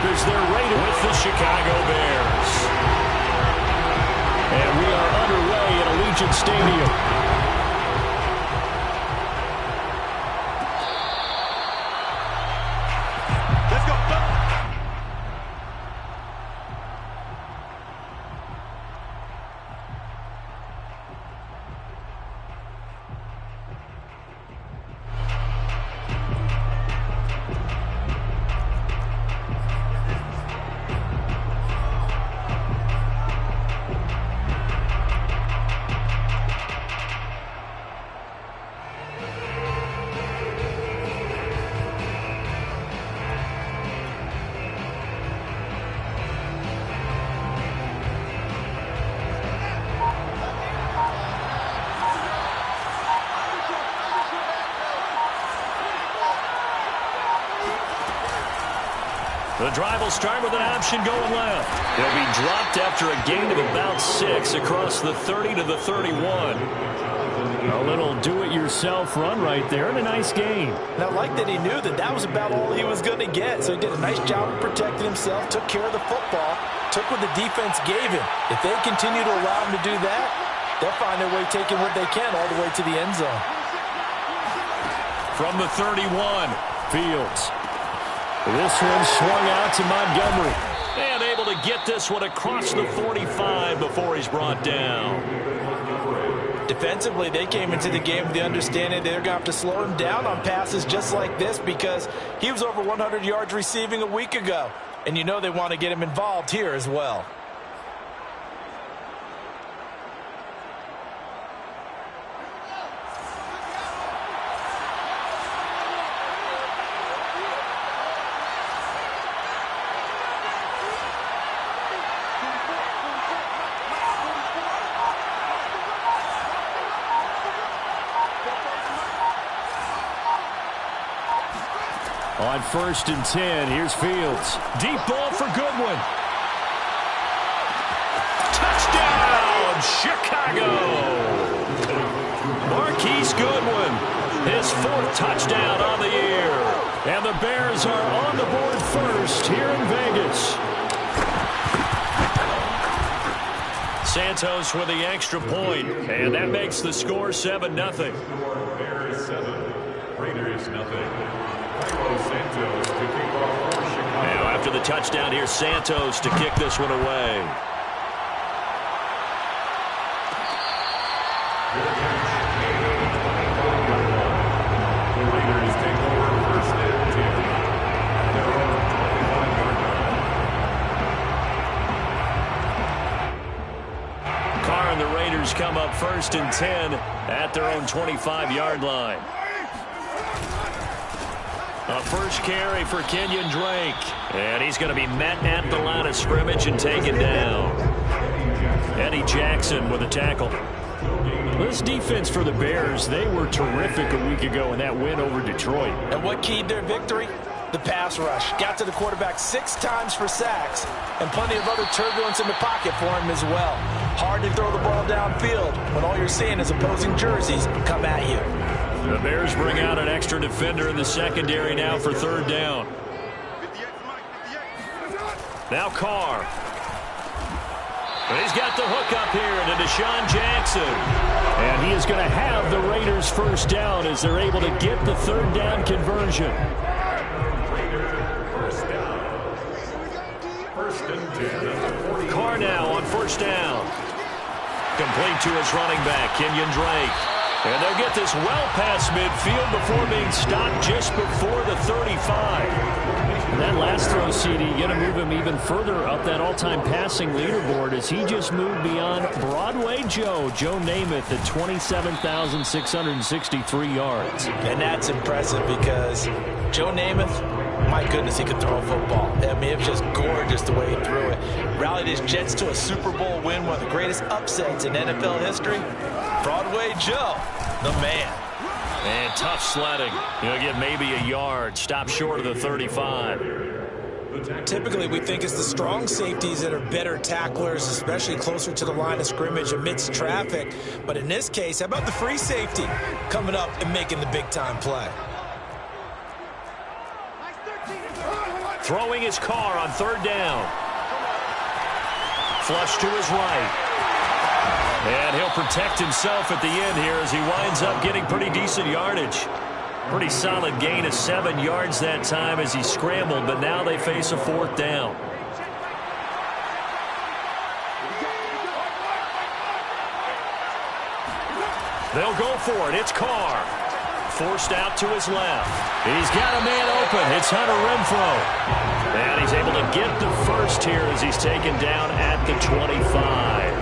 as they're rated with the Chicago Bears. And we are underway at Allegiant Stadium. The drive will start with an option going left. He'll be dropped after a gain of about 6 across the 30 to the 31. A little do-it-yourself run right there and a nice gain. And I like that he knew that that was about all he was going to get. So he did a nice job of protecting himself, took care of the football, took what the defense gave him. If they continue to allow him to do that, they'll find their way taking what they can all the way to the end zone. From the 31, Fields. This one swung out to Montgomery. And able to get this one across the 45 before he's brought down. Defensively, they came into the game with the understanding they're going to have to slow him down on passes just like this because he was over 100 yards receiving a week ago. And you know they want to get him involved here as well. On 1st and 10, here's Fields. Deep ball for Goodwin. Touchdown, Chicago! Marquise Goodwin, his 4th touchdown on the year. And the Bears are on the board first here in Vegas. Santos with the extra point, and that makes the score 7-0. Bears 7, Raiders nothing. Santos to kick off for Chicago. Now after the touchdown, here's Santos to kick this one away. The Raiders take over 1st and 10. Their own 25-yard line. Carr and the Raiders come up 1st and 10 at their own 25-yard line. A first carry for Kenyon Drake. And he's going to be met at the line of scrimmage and taken down. Eddie Jackson with a tackle. This defense for the Bears, they were terrific a week ago in that win over Detroit. And what keyed their victory? The pass rush. Got to the quarterback 6 times for sacks. And plenty of other turbulence in the pocket for him as well. Hard to throw the ball downfield when all you're seeing is opposing jerseys come at you. The Bears bring out an extra defender in the secondary now for 3rd down. Now Carr. And he's got the hook up here to Deshaun Jackson. And he is going to have the Raiders 1st down as they're able to get the 3rd down conversion. Carr now on 1st down. Complete to his running back, Kenyon Drake. And they'll get this well past midfield before being stopped just before the 35. And that last throw, CD, going to move him even further up that all-time passing leaderboard as he just moved beyond Broadway Joe Namath at 27,663 yards. And that's impressive because Joe Namath, my goodness, he could throw a football. I mean, it was just gorgeous the way he threw it. Rallied his Jets to a Super Bowl win, one of the greatest upsets in NFL history. Broadway Joe, the man. And tough sledding. He'll get maybe a yard. Stop short of the 35. Typically, we think it's the strong safeties that are better tacklers, especially closer to the line of scrimmage amidst traffic. But in this case, how about the free safety coming up and making the big-time play? Throwing his car on third down. Flush to his right. And he'll protect himself at the end here as he winds up getting pretty decent yardage. Pretty solid gain of 7 yards that time as he scrambled, but now they face a fourth down. They'll go for it. It's Carr. Forced out to his left. He's got a man open. It's Hunter Renfrow. And he's able to get the first here as he's taken down at the 25.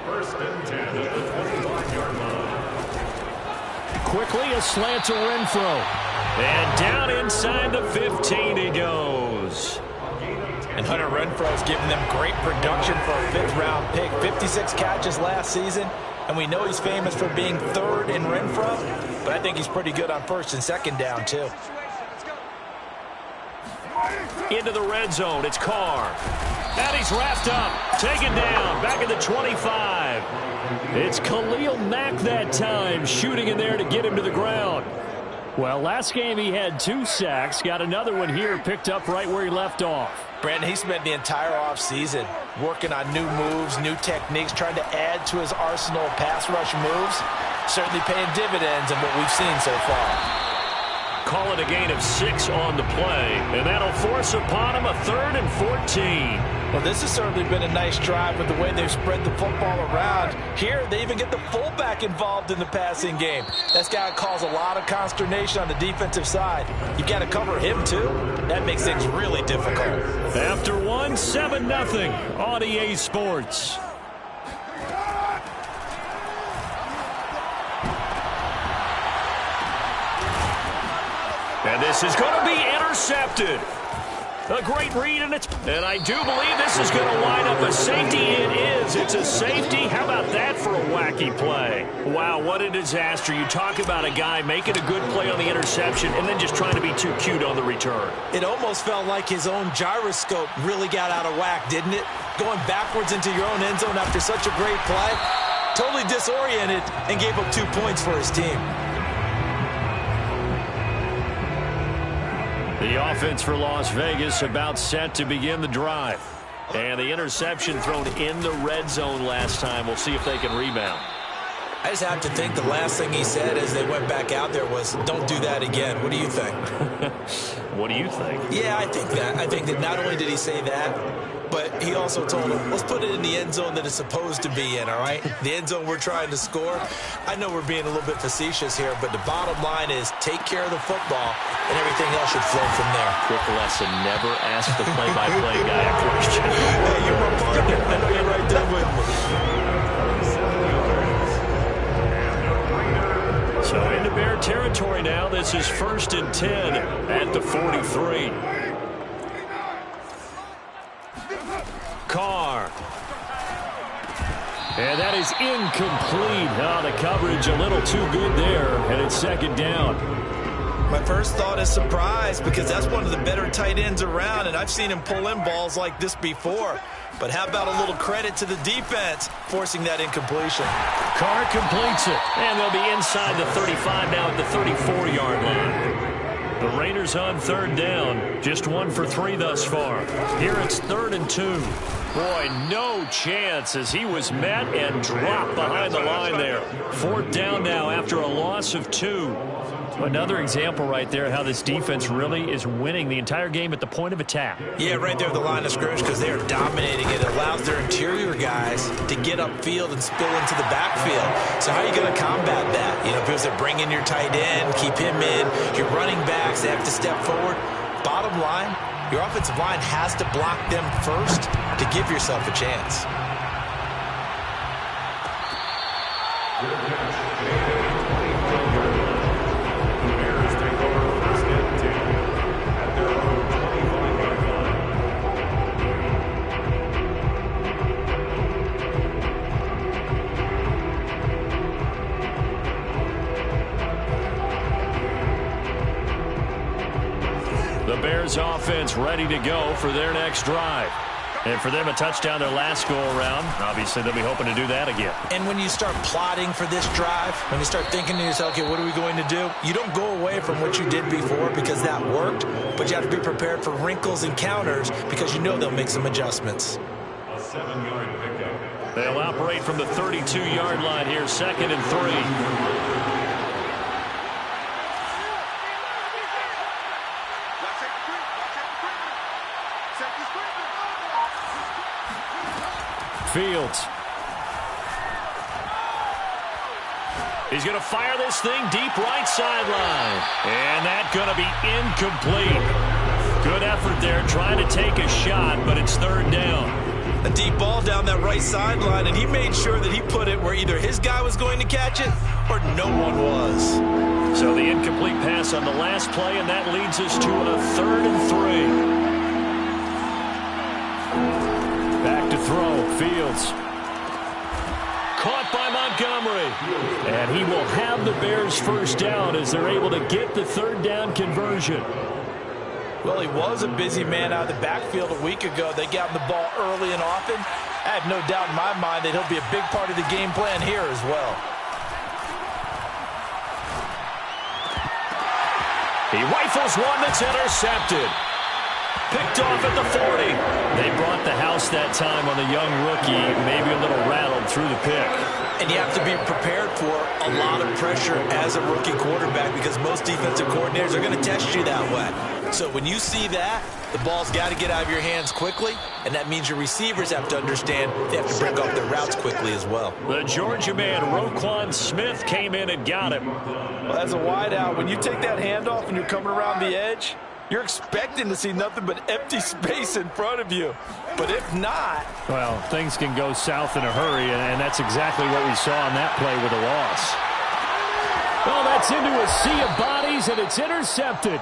First and 10 at the 25-yard line. Quickly a slant to Renfrow. And down inside the 15 he goes. And Hunter Renfro's giving them great production for a 5th-round pick. 56 catches last season, and we know he's famous for being 3rd in Renfro, but I think he's pretty good on 1st and 2nd down, too. Into the red zone, it's Carr. And he's wrapped up, taken down, back at the 25. It's Khalil Mack that time, shooting in there to get him to the ground. Well, last game he had 2 sacks, got another one here, picked up right where he left off. Brandon, he spent the entire offseason working on new moves, new techniques, trying to add to his arsenal of pass rush moves. Certainly paying dividends in what we've seen so far. Call it a gain of 6 on the play, and that'll force upon him a 3rd and 14. Well, this has certainly been a nice drive with the way they've spread the football around. Here, they even get the fullback involved in the passing game. That's got to cause a lot of consternation on the defensive side. You've got to cover him, too. That makes things really difficult. After 1, 7-0 on EA Sports. And this is going to be intercepted. A great read, and I do believe this is going to wind up a safety. It is. It's a safety. How about that for a wacky play? Wow, what a disaster. You talk about a guy making a good play on the interception and then just trying to be too cute on the return. It almost felt like his own gyroscope really got out of whack, didn't it? Going backwards into your own end zone after such a great play. Totally disoriented and gave up 2 points for his team. The offense for Las Vegas about set to begin the drive. And the interception thrown in the red zone last time. We'll see if they can rebound. I just have to think the last thing he said as they went back out there was, don't do that again. What do you think? What do you think? Yeah, I think that. I think that not only did he say that, but he also told him, let's put it in the end zone that it's supposed to be in, all right? The end zone we're trying to score. I know we're being a little bit facetious here, but the bottom line is take care of the football, and everything else should flow from there. Quick lesson, never ask the play-by-play guy a question. Hey, you're my partner. I know you're right there with me. So into Bear territory now. This is 1st and 10 at the 43. Carr. And that is incomplete. Oh, the coverage a little too good there, and it's 2nd down. My first thought is surprise because that's one of the better tight ends around, and I've seen him pull in balls like this before. But how about a little credit to the defense forcing that incompletion? Carr completes it, and they'll be inside the 35 now at the 34-yard line. The Raiders on 3rd down, just 1 for 3 thus far. Here it's 3rd and 2. Boy, no chance as he was met and dropped behind the line there. 4th down now after a loss of 2. Another example right there how this defense really is winning the entire game at the point of attack. Yeah, right there at the line of scrimmage because they are dominating it. It allows their interior guys to get upfield and spill into the backfield. So how are you going to combat that? You know, because they bring in your tight end, keep him in. Your running backs, they have to step forward. Bottom line, your offensive line has to block them first to give yourself a chance. The Bears offense ready to go for their next drive. And for them, a touchdown their last go-around. Obviously, they'll be hoping to do that again. And when you start plotting for this drive, when you start thinking to yourself, okay, what are we going to do? You don't go away from what you did before because that worked, but you have to be prepared for wrinkles and counters because you know they'll make some adjustments. A 7-yard pickup. They'll operate from the 32-yard line here, 2nd and 3. Fields. He's going to fire this thing deep right sideline. And that's going to be incomplete. Good effort there trying to take a shot, but it's 3rd down. A deep ball down that right sideline, and he made sure that he put it where either his guy was going to catch it or no one was. So the incomplete pass on the last play, and that leads us to a 3rd and 3. Back to throw. Fields. Caught by Montgomery. And he will have the Bears first down as they're able to get the 3rd down conversion. Well, he was a busy man out of the backfield a week ago. They got him the ball early and often. I have no doubt in my mind that he'll be a big part of the game plan here as well. He rifles one that's intercepted. Picked off at the 40. They brought the house that time on the young rookie, maybe a little rattled through the pick. And you have to be prepared for a lot of pressure as a rookie quarterback because most defensive coordinators are going to test you that way. So when you see that, the ball's got to get out of your hands quickly, and that means your receivers have to understand they have to break off their routes quickly as well. The Georgia man, Roquan Smith, came in and got him. Well, as a wideout, when you take that handoff and you're coming around the edge, you're expecting to see nothing but empty space in front of you. But if not... well, things can go south in a hurry, and that's exactly what we saw on that play with a loss. Well, that's into a sea of bodies, and it's intercepted.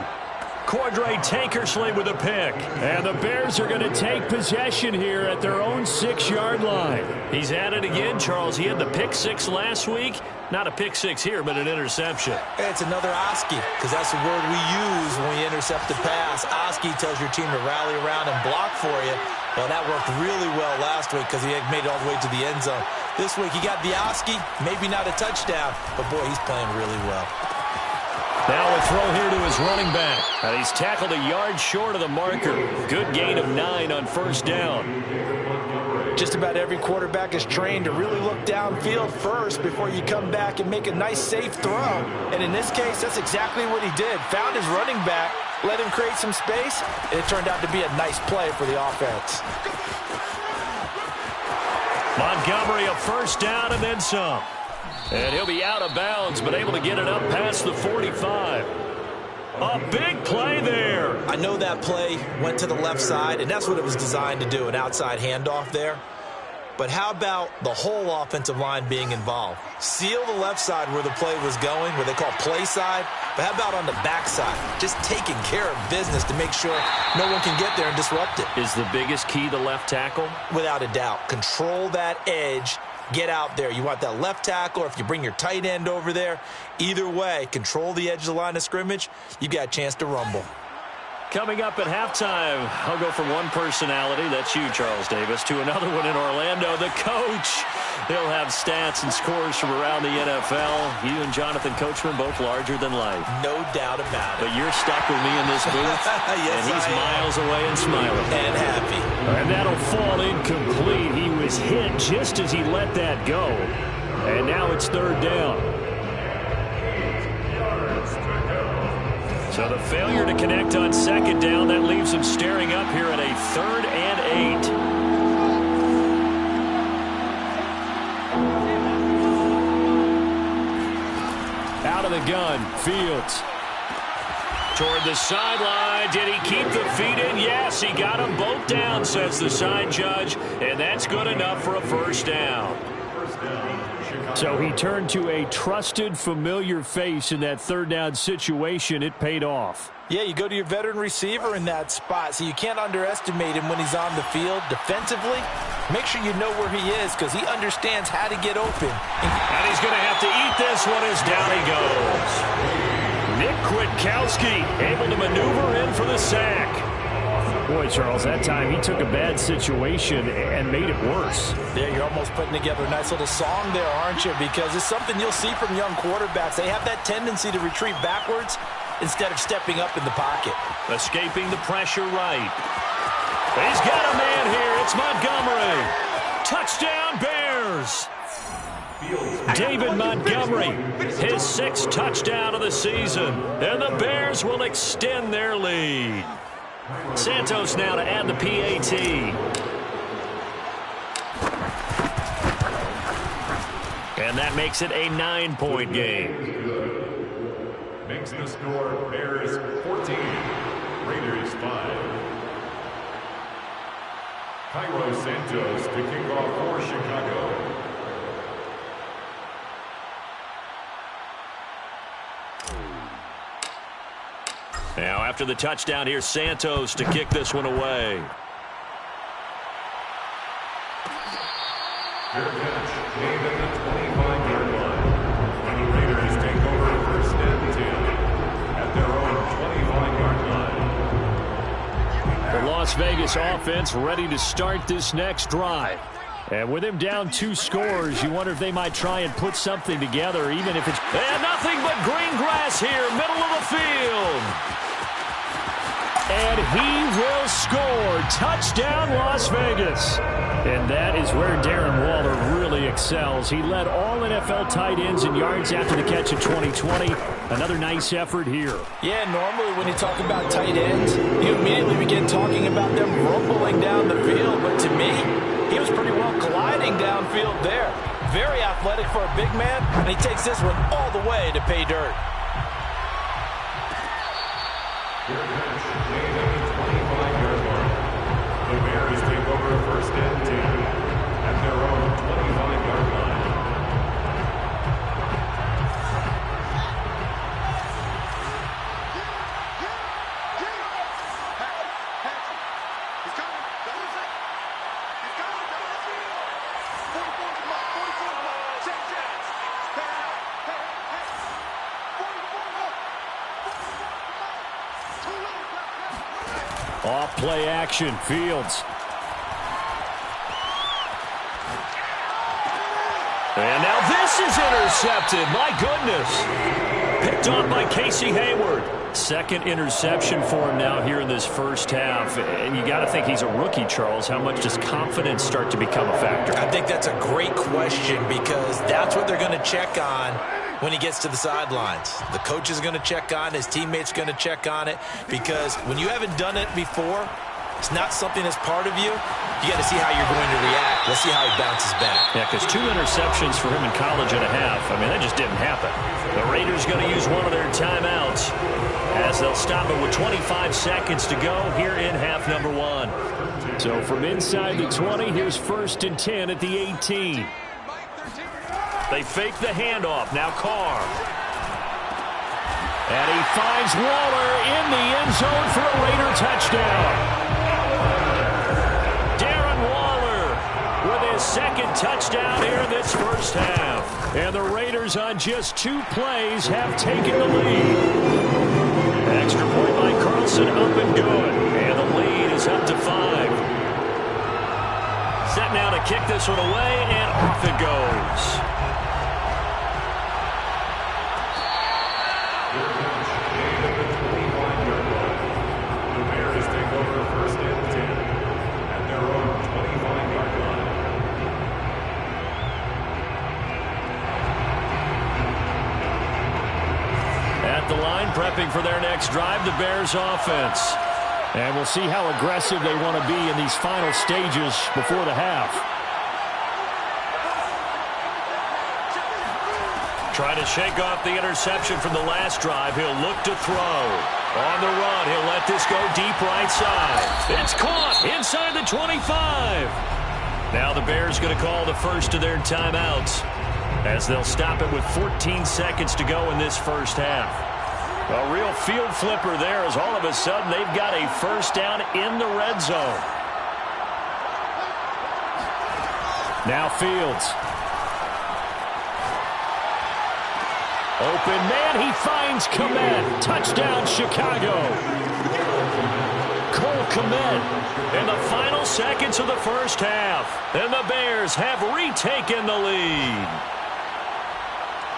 Cordray Tankersley with a pick. And the Bears are going to take possession here at their own 6-yard line. He's at it again, Charles. He had the pick 6 last week. Not a pick 6 here, but an interception. It's another Oski, because that's the word we use when we intercept a pass. Oski tells your team to rally around and block for you. Well, that worked really well last week because he had made it all the way to the end zone. This week he got the Oski, maybe not a touchdown, but boy, he's playing really well. Now a throw here to his running back. And he's tackled a yard short of the marker. Good gain of 9 on 1st down. Just about every quarterback is trained to really look downfield first before you come back and make a nice, safe throw. And in this case, that's exactly what he did. Found his running back, let him create some space, and it turned out to be a nice play for the offense. Montgomery a 1st down and then some. And he'll be out of bounds, but able to get it up past the 45. A big play there. I know that play went to the left side, and that's what it was designed to do, an outside handoff there. But how about the whole offensive line being involved? Seal the left side where the play was going, where they call play side. But how about on the back side? Just taking care of business to make sure no one can get there and disrupt it. Is the biggest key the left tackle? Without a doubt. Control that edge. Get out there. You want that left tackle, or if you bring your tight end over there, either way, control the edge of the line of scrimmage, you got a chance to rumble. Coming up at halftime, I'll go from one personality, that's you, Charles Davis, to another one in Orlando, the coach. He'll have stats and scores from around the NFL. You and Jonathan Coachman both larger than life. No doubt about it. But you're stuck with me in this booth, yes, and he's miles away and smiling. And happy. And that'll fall incomplete. He was hit just as he let that go. And now it's 3rd down. So the failure to connect on 2nd down, that leaves him staring up here at a 3rd and 8. Out of the gun, Fields. Toward the sideline. Did he keep the feet in? Yes, he got them both down, says the side judge. And that's good enough for a 1st down. So he turned to a trusted, familiar face in that 3rd down situation. It paid off. Yeah, you go to your veteran receiver in that spot, so you can't underestimate him when he's on the field. Defensively, make sure you know where he is because he understands how to get open. And he's going to have to eat this one as down he goes. Nick Kwiatkowski able to maneuver in for the sack. Boy, Charles, that time he took a bad situation and made it worse. There, you're almost putting together a nice little song there, aren't you? Because it's something you'll see from young quarterbacks. They have that tendency to retreat backwards instead of stepping up in the pocket. Escaping the pressure right. He's got a man here. It's Montgomery. Touchdown, Bears. David Montgomery, his 6th touchdown of the season. And the Bears will extend their lead. Santos now to add the PAT. And that makes it a 9-point game. Makes the score Bears 14, Raiders 5. Cairo Santos to kick off for Chicago. Now after the touchdown, here's Santos to kick this one away. Fair catch made at the 25-yard line. And the Raiders take over first and 10 at their own 25-yard line. The Las Vegas offense ready to start this next drive. And with him down 2 scores, you wonder if they might try and put something together, even if it's... And nothing but green grass here, middle of the field. And he will score. Touchdown, Las Vegas. And that is where Darren Waller really excels. He led all NFL tight ends in yards after the catch in 2020. Another nice effort here. Yeah, normally when you talk about tight ends, you immediately begin talking about them rumbling down the field. But to me, he was pretty well gliding downfield there. Very athletic for a big man, and he takes this one all the way to pay dirt. The Bears take over first and 10 at their own 25-yard line. Off play action, Fields. And now this is intercepted. My goodness. Picked off by Casey Hayward. 2nd interception for him now here in this first half. And you got to think he's a rookie, Charles. How much does confidence start to become a factor? I think that's a great question because that's what they're going to check on when he gets to the sidelines. The coach is going to check on it. His teammates going to check on it because when you haven't done it before, it's not something that's part of you. You got to see how you're going to react. Let's see how he bounces back. Yeah, because 2 interceptions for him in college and a half. I mean, that just didn't happen. The Raiders going to use one of their timeouts as they'll stop it with 25 seconds to go here in half number 1. So from inside the 20, here's 1st and 10 at the 18. They fake the handoff. Now Carr. And he finds Waller in the end zone for a Raider touchdown. Darren Waller with his 2nd touchdown here in this first half. And the Raiders on just 2 plays have taken the lead. Extra point by Carlson, up and good. And the lead is up to 5. Set now to kick this one away, and off it goes. Prepping for their next drive, the Bears offense. And we'll see how aggressive they want to be in these final stages before the half. Trying to shake off the interception from the last drive. He'll look to throw. On the run, he'll let this go deep right side. It's caught inside the 25. Now the Bears going to call the first of their timeouts as they'll stop it with 14 seconds to go in this first half. A real field flipper there as all of a sudden they've got a first down in the red zone. Now Fields. Open man, he finds Komet. Touchdown, Chicago. Cole Kmet in the final seconds of the first half. And the Bears have retaken the lead.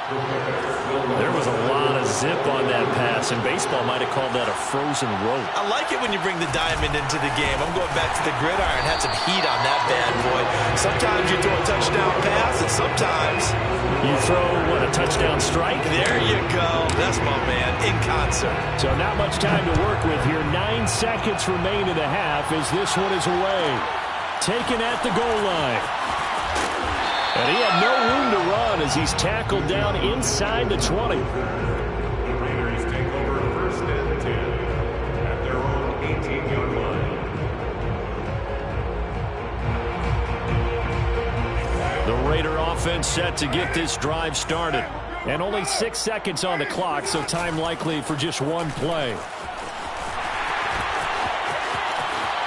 There was a lot of zip on that pass, and baseball might have called that a frozen rope. I like it when you bring the diamond into the game. I'm going back to the gridiron. Had some heat on that bad boy. Sometimes you throw a touchdown pass, and sometimes you throw, what, a touchdown strike? There you go. That's my man, in concert. So not much time to work with here. 9 seconds remain in the half as this one is away. Taken at the goal line. And he had no room to run as he's tackled down inside the 20. The Raiders take over first and 10 at their own 18-yard line. The Raider offense set to get this drive started. And only 6 seconds on the clock, so time likely for just one play.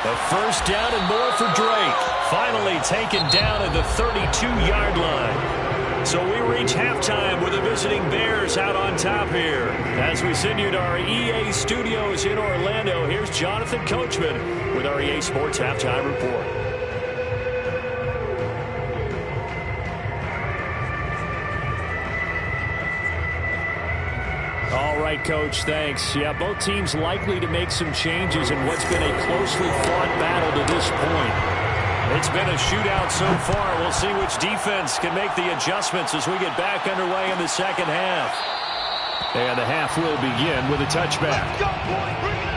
The first down and more for Drake. Finally taken down at the 32-yard line. So we reach halftime with the visiting Bears out on top here. As we send you to our EA studios in Orlando, here's Jonathan Coachman with our EA Sports Halftime Report. All right, Coach, thanks. Yeah, both teams likely to make some changes in what's been a closely fought battle to this point. It's been a shootout so far. We'll see which defense can make the adjustments as we get back underway in the second half. And the half will begin with a touchback. Let's go, boy. Bring it.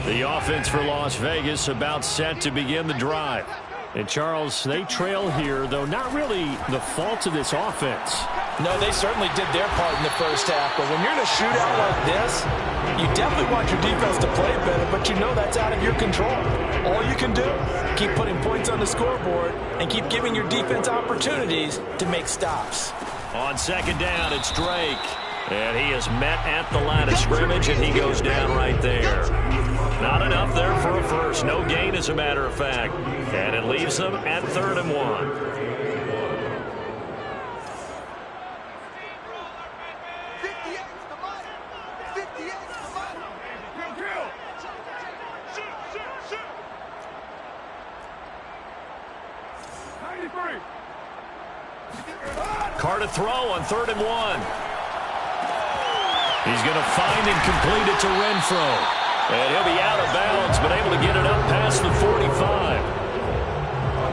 The offense for Las Vegas about set to begin the drive. And, Charles, they trail here, though not really the fault of this offense. No, they certainly did their part in the first half. But when you're in a shootout like this, you definitely want your defense to play better, but you know that's out of your control. All you can do, keep putting points on the scoreboard and keep giving your defense opportunities to make stops. On second down, it's Drake. And he is met at the line of scrimmage, and he goes down right there. Not enough there for a first. No gain, as a matter of fact. And it leaves them at 3rd and 1. Carr to throw on 3rd and 1. He's going to find and complete it to Renfro. And he'll be out of bounds, but able to get it up past the 45.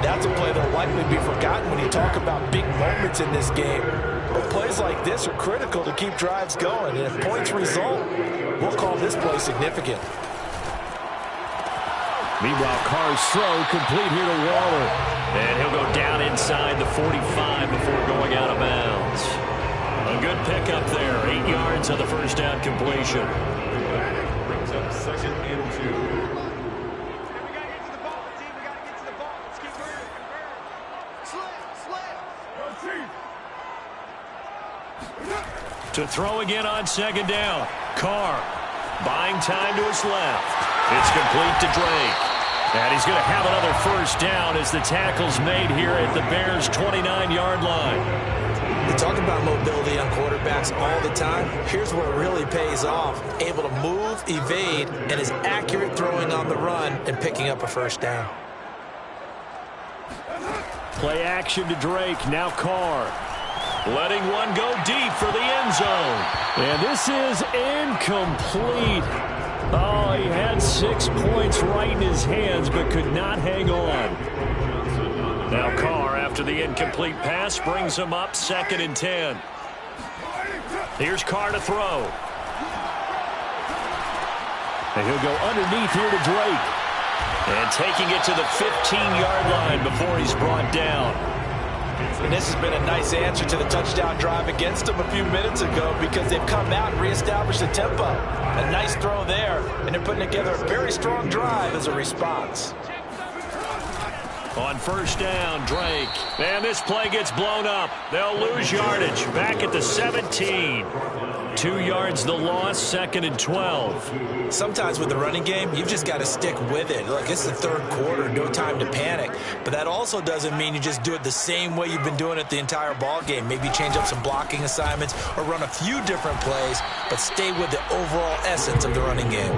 That's a play that'll likely be forgotten when you talk about big moments in this game. But plays like this are critical to keep drives going. And if points result, we'll call this play significant. Meanwhile, Carr's throw complete here to Waller. And he'll go down inside the 45 before going out of bounds. A good pickup there. 8 yards on the first down completion. Brings up 2nd and 2. We got to get to the ball, team. We got to get to the ball. Let's keep moving. Slam. To throw again on second down. Carr buying time to his left. It's complete to Drake. And he's going to have another first down as the tackle's made here at the Bears' 29-yard line. We talk about mobility on quarterbacks all the time. Here's where it really pays off. Able to move, evade, and is accurate throwing on the run and picking up a first down. Play action to Drake. Now Carr. Letting one go deep for the end zone. And this is incomplete. Oh, he had 6 points right in his hands, but could not hang on. Now Carr, after the incomplete pass, brings him up 2nd and 10. Here's Carr to throw. And he'll go underneath here to Drake. And taking it to the 15-yard line before he's brought down. And this has been a nice answer to the touchdown drive against them a few minutes ago because they've come out and reestablished the tempo. A nice throw there, and they're putting together a very strong drive as a response. On first down, Drake. And this play gets blown up. They'll lose yardage. Back at the 17. 2 yards the loss, 2nd and 12. Sometimes with the running game, you've just got to stick with it. Look, it's the third quarter, no time to panic. But that also doesn't mean you just do it the same way you've been doing it the entire ball game. Maybe change up some blocking assignments or run a few different plays, but stay with the overall essence of the running game.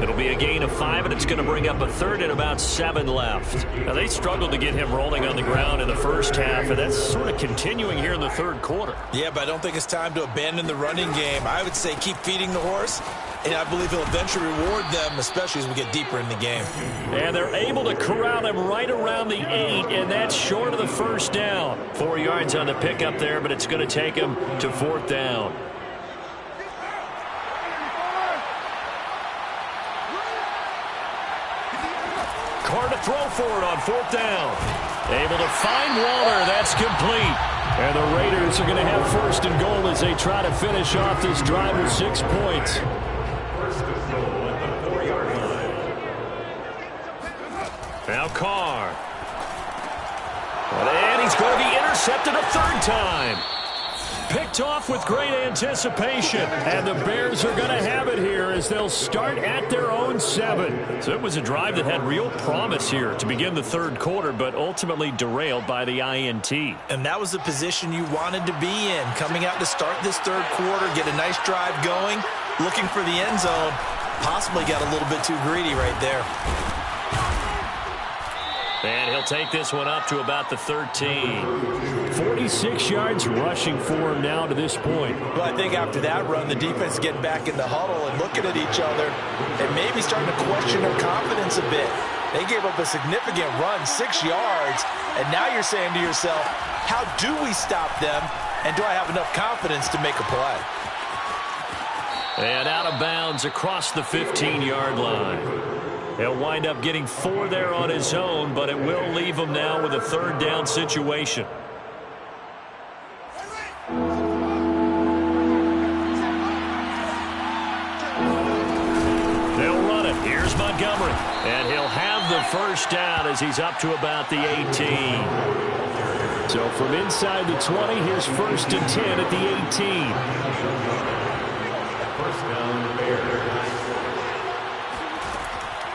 It'll be a gain of 5, and it's going to bring up a 3rd and about 7 left. Now, they struggled to get him rolling on the ground in the first half, and that's sort of continuing here in the third quarter. Yeah, but I don't think it's time to abandon the running game. I would say keep feeding the horse, and I believe he'll eventually reward them, especially as we get deeper in the game. And they're able to corral him right around the 8, and that's short of the first down. 4 yards on the pickup there, but it's going to take him to 4th down. Carr to throw for it on 4th down. Able to find Waller. That's complete. And the Raiders are going to have 1st and goal as they try to finish off this drive with 6 points. First and goal at the 4-yard line. Now Carr. And he's going to be intercepted a 3rd time. Picked off with great anticipation. And the Bears are going to have it here as they'll start at their own 7. So it was a drive that had real promise here to begin the third quarter, but ultimately derailed by the INT. And that was the position you wanted to be in. Coming out to start this third quarter, get a nice drive going, looking for the end zone. Possibly got a little bit too greedy right there. And he'll take this one up to about the 13. 46 yards rushing for him now to this point. Well, I think after that run, the defense getting back in the huddle and looking at each other and maybe starting to question their confidence a bit. They gave up a significant run, 6 yards, and now you're saying to yourself, how do we stop them, and do I have enough confidence to make a play? And out of bounds across the 15-yard line. He'll wind up getting 4 there on his own, but it will leave him now with a 3rd down situation. They'll run it. Here's Montgomery. And he'll have the 1st down as he's up to about the 18. So from inside the 20, here's 1st and 10 at the 18. First down, Bears.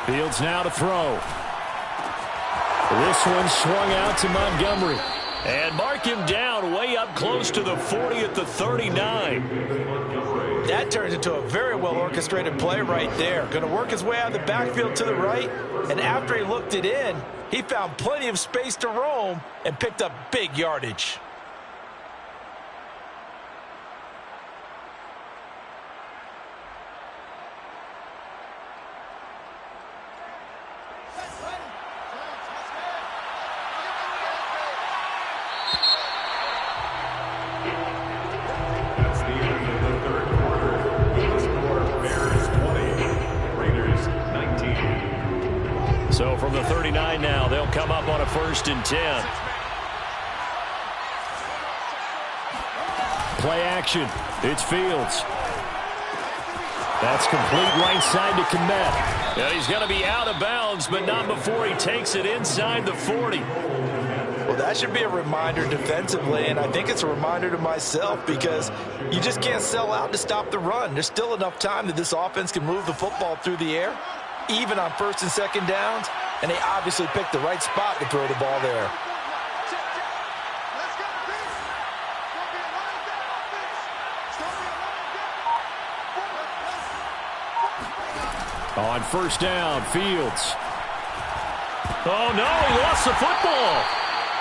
Fields now to throw. This one swung out to Montgomery. And mark him down way up close to the 40 at the 39. That turns into a very well-orchestrated play right there. Going to work his way out of the backfield to the right. And after he looked it in, he found plenty of space to roam and picked up big yardage. That's the end of the third quarter. The score, Bears 20, Raiders 19. So from the 39 now, they'll come up on a 1st and 10. Play action. It's Fields. That's complete right side to Kmet. And he's going to be out of bounds, but not before he takes it inside the 40. Well, that should be a reminder defensively, and I think it's a reminder to myself because you just can't sell out to stop the run. There's still enough time that this offense can move the football through the air, even on 1st and 2nd downs, and they obviously picked the right spot to throw the ball there. On 1st down, Fields. Oh, no, he lost the football.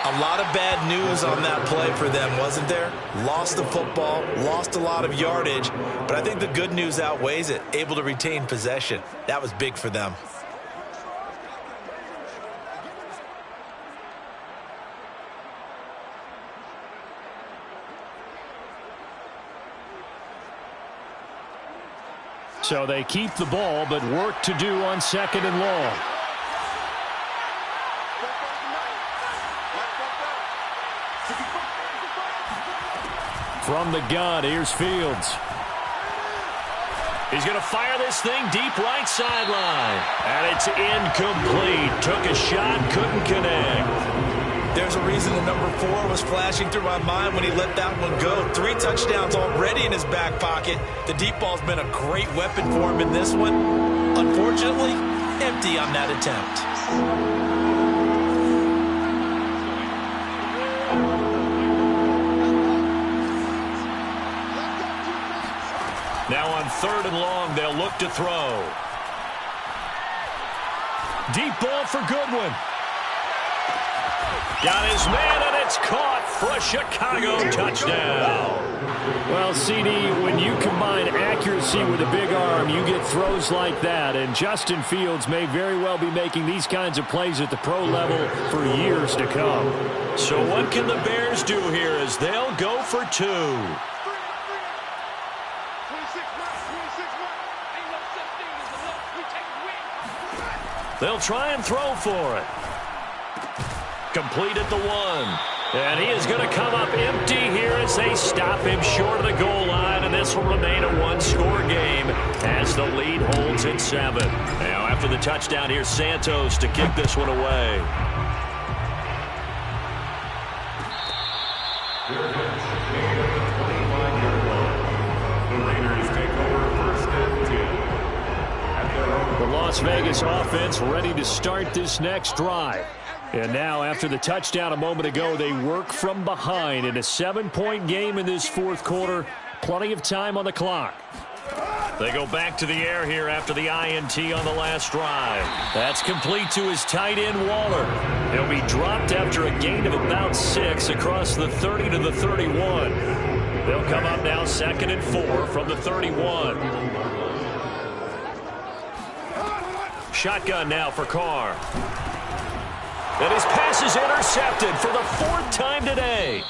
A lot of bad news on that play for them, wasn't there? Lost the football, lost a lot of yardage, but I think the good news outweighs it. Able to retain possession. That was big for them. So they keep the ball, but work to do on 2nd and long. From the gun, here's Fields. He's going to fire this thing deep right sideline. And it's incomplete. Took a shot, couldn't connect. There's a reason the number 4 was flashing through my mind when he let that one go. 3 touchdowns already in his back pocket. The deep ball's been a great weapon for him in this one. Unfortunately, empty on that attempt. Now on 3rd and long, they'll look to throw. Deep ball for Goodwin. Got his man, and it's caught for a Chicago touchdown. Well, CD, when you combine accuracy with a big arm, you get throws like that. And Justin Fields may very well be making these kinds of plays at the pro level for years to come. So what can the Bears do here as they'll go for 2? They'll try and throw for it. Complete at the 1. And he is going to come up empty here as they stop him short of the goal line. And this will remain a one-score game as the lead holds at 7. Now after the touchdown, here's Santos to kick this one away. The Las Vegas offense ready to start this next drive. And now, after the touchdown a moment ago, they work from behind in a 7-point game in this 4th quarter. Plenty of time on the clock. They go back to the air here after the INT on the last drive. That's complete to his tight end, Waller. He'll be dropped after a gain of about 6 across the 30 to the 31. They'll come up now 2nd and 4 from the 31. Shotgun now for Carr. And his pass is intercepted for the 4th time today.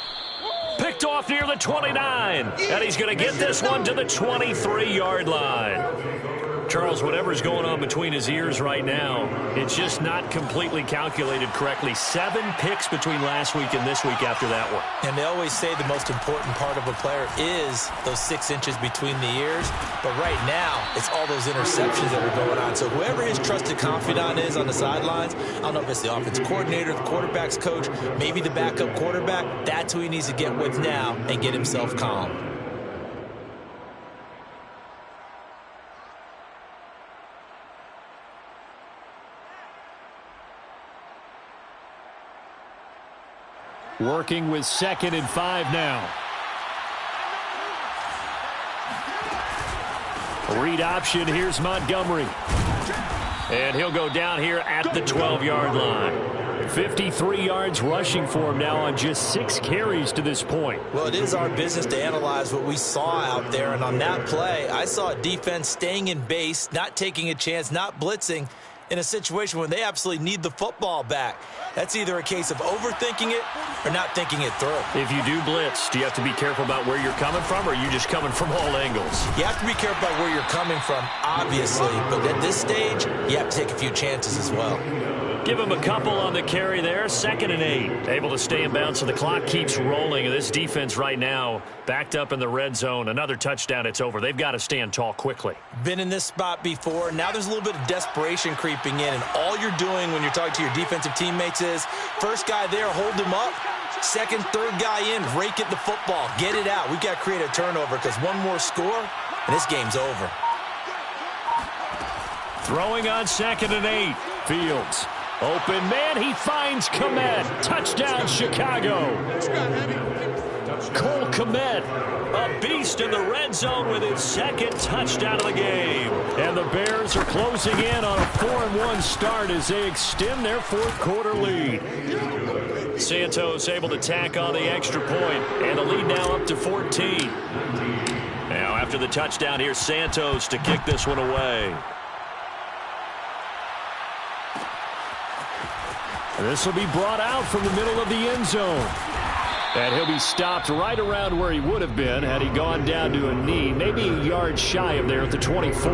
Picked off near the 29. And he's going to get this one to the 23-yard line. Charles, whatever's going on between his ears right now, it's just not completely calculated correctly. 7 picks between last week and this week after that one. And they always say the most important part of a player is those 6 inches between the ears. But right now, it's all those interceptions that are going on. So whoever his trusted confidant is on the sidelines, I don't know if it's the offense coordinator, the quarterback's coach, maybe the backup quarterback, that's who he needs to get with now and get himself calm. Working with 2nd and 5 now. Read option. Here's Montgomery. And he'll go down here at the 12-yard line. 53 yards rushing for him now on just 6 carries to this point. Well, it is our business to analyze what we saw out there. And on that play, I saw a defense staying in base, not taking a chance, not blitzing, in a situation when they absolutely need the football back. That's either a case of overthinking it or not thinking it through. If you do blitz, do you have to be careful about where you're coming from, or are you just coming from all angles? You have to be careful about where you're coming from, obviously. But at this stage, you have to take a few chances as well. Give him a couple on the carry there. 2nd and 8. Able to stay in bounds, so the clock keeps rolling. And this defense right now backed up in the red zone. Another touchdown, it's over. They've got to stand tall quickly. Been in this spot before. Now there's a little bit of desperation creeping in. And all you're doing when you're talking to your defensive teammates is, first guy there, hold him up. 2nd, 3rd guy in, rake at the football. Get it out. We've got to create a turnover because one more score, and this game's over. Throwing on 2nd and 8. Fields. Open man, he finds Kmet. Touchdown, Chicago. Cole Kmet, a beast in the red zone with his 2nd touchdown of the game. And the Bears are closing in on a 4-1 start as they extend their 4th quarter lead. Santos able to tack on the extra point, and the lead now up to 14. Now after the touchdown, here's Santos to kick this one away. This will be brought out from the middle of the end zone. And he'll be stopped right around where he would have been had he gone down to a knee, maybe a yard shy of there at the 24.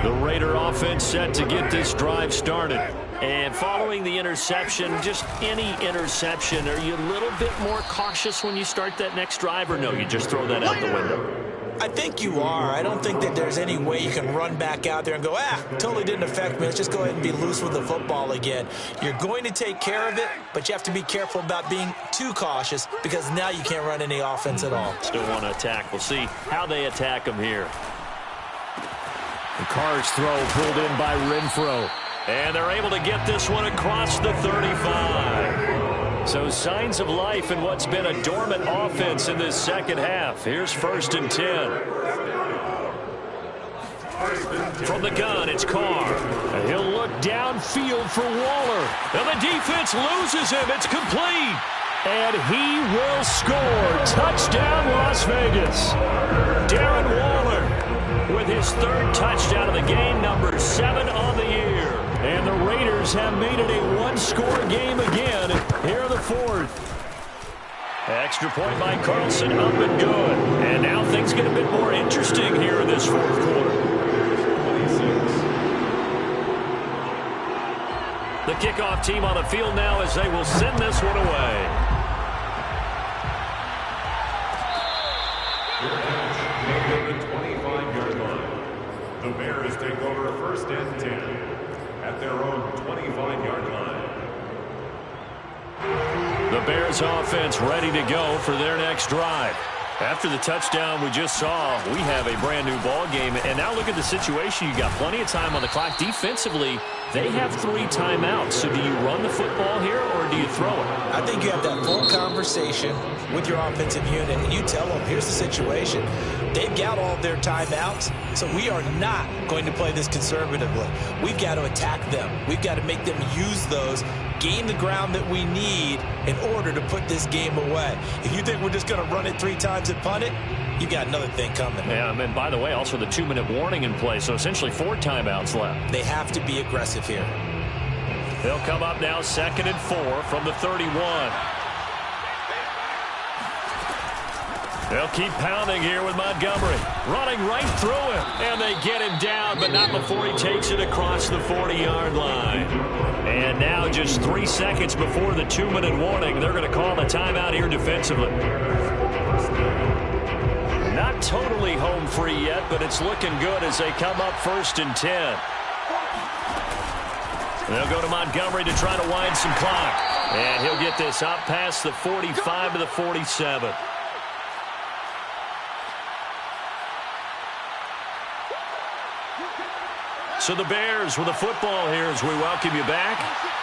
The Raider offense set to get this drive started. And following the interception, just any interception, are you a little bit more cautious when you start that next drive, or no, you just throw that out the window? I think you are. I don't think that there's any way you can run back out there and go, totally didn't affect me. Let's just go ahead and be loose with the football again. You're going to take care of it, but you have to be careful about being too cautious because now you can't run any offense at all. Still want to attack. We'll see how they attack them here. The Carr's throw pulled in by Renfro. And they're able to get this one across the 35. So signs of life in what's been a dormant offense in this second half. Here's 1st and 10. From the gun, it's Carr. And he'll look downfield for Waller. And the defense loses him. It's complete. And he will score. Touchdown, Las Vegas. Darren Waller with his 3rd touchdown of the game, number 7 on the year. And the Raiders have made it a one-score game again here in the 4th. Extra point by Carlson, up and good. And now things get a bit more interesting here in this 4th quarter. The kickoff team on the field now as they will send this one away. The Bears take over 1st and 10 at their own 25-yard line. The Bears offense ready to go for their next drive. After the touchdown we just saw, we have a brand new ball game. And now look at the situation. You got plenty of time on the clock. Defensively, they have 3 timeouts. So do you run the football here or do you throw it? I think you have that full conversation with your offensive unit, and you tell them, here's the situation. They've got all their timeouts, so we are not going to play this conservatively. We've got to attack them. We've got to make them use those, gain the ground that we need in order to put this game away. If you think we're just going to run it 3 times and punt it, you got another thing coming. Yeah, and by the way, also the 2-minute warning in play, so essentially 4 timeouts left. They have to be aggressive here. They'll come up now 2nd and 4 from the 31. They'll keep pounding here with Montgomery. Running right through him. And they get him down, but not before he takes it across the 40-yard line. And now just 3 seconds before the 2-minute warning, they're going to call the timeout here defensively. Not totally home free yet, but it's looking good as they come up 1st and 10. They'll go to Montgomery to try to wind some clock. And he'll get this up past the 45 to the 47. So the Bears with the football here as we welcome you back.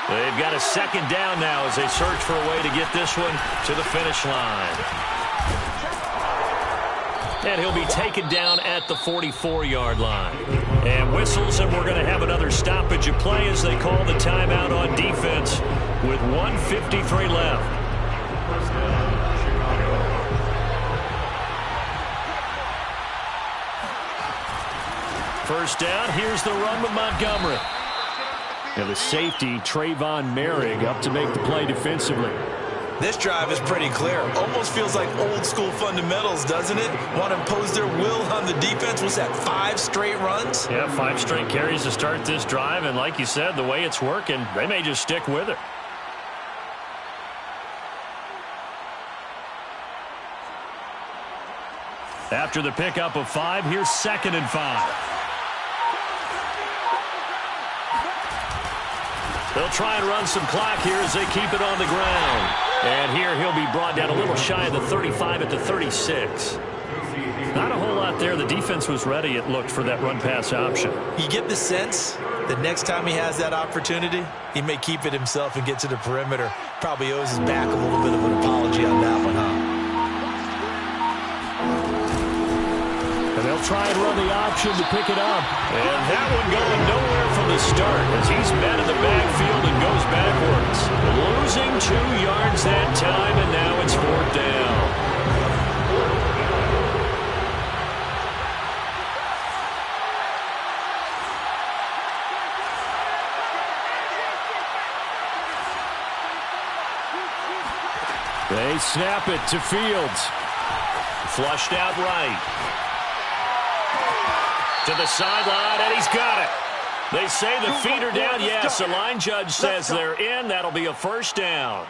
They've got a 2nd down now as they search for a way to get this one to the finish line. And he'll be taken down at the 44-yard line. And whistles, and we're going to have another stoppage of play as they call the timeout on defense with 1:53 left. First down, here's the run with Montgomery. And the safety, Trayvon Merrick, up to make the play defensively. This drive is pretty clear. Almost feels like old school fundamentals, doesn't it? Want to impose their will on the defense. What's that, 5 straight runs? Yeah, 5 straight carries to start this drive. And like you said, the way it's working, they may just stick with it. After the pickup of 5, here's 2nd and 5. They'll try and run some clock here as they keep it on the ground. And here he'll be brought down a little shy of the 35 at the 36. Not a whole lot there. The defense was ready, it looked, for that run-pass option. You get the sense that next time he has that opportunity, he may keep it himself and get to the perimeter. Probably owes his back a little bit of an apology on that one, huh? And they'll try and run the option to pick it up. And that one going nowhere from the start as he's met in the backfield and goes backwards. Losing 2 yards that time, and now it's 4th down. They snap it to Fields. Flushed out right. To the sideline, and he's got it. They say the feet are down. Yes, the line judge says they're in. That'll be a 1st down.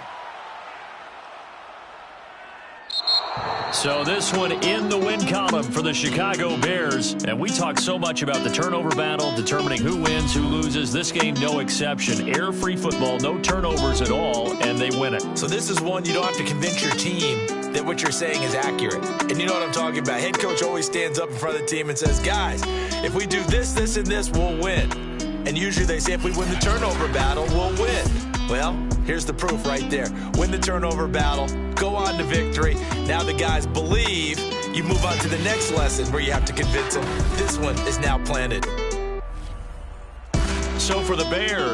So this one in the win column for the Chicago Bears. And we talk so much about the turnover battle, determining who wins, who loses. This game, no exception. Error-free football, no turnovers at all, and they win it. So this is one you don't have to convince your team that what you're saying is accurate. And you know what I'm talking about. Head coach always stands up in front of the team and says, guys, if we do this, this, and this, we'll win. And usually they say if we win the turnover battle, we'll win. Well, here's the proof right there. Win the turnover battle, go on to victory. Now the guys believe. You move on to the next lesson where you have to convince them. This one is now planted. So for the Bears,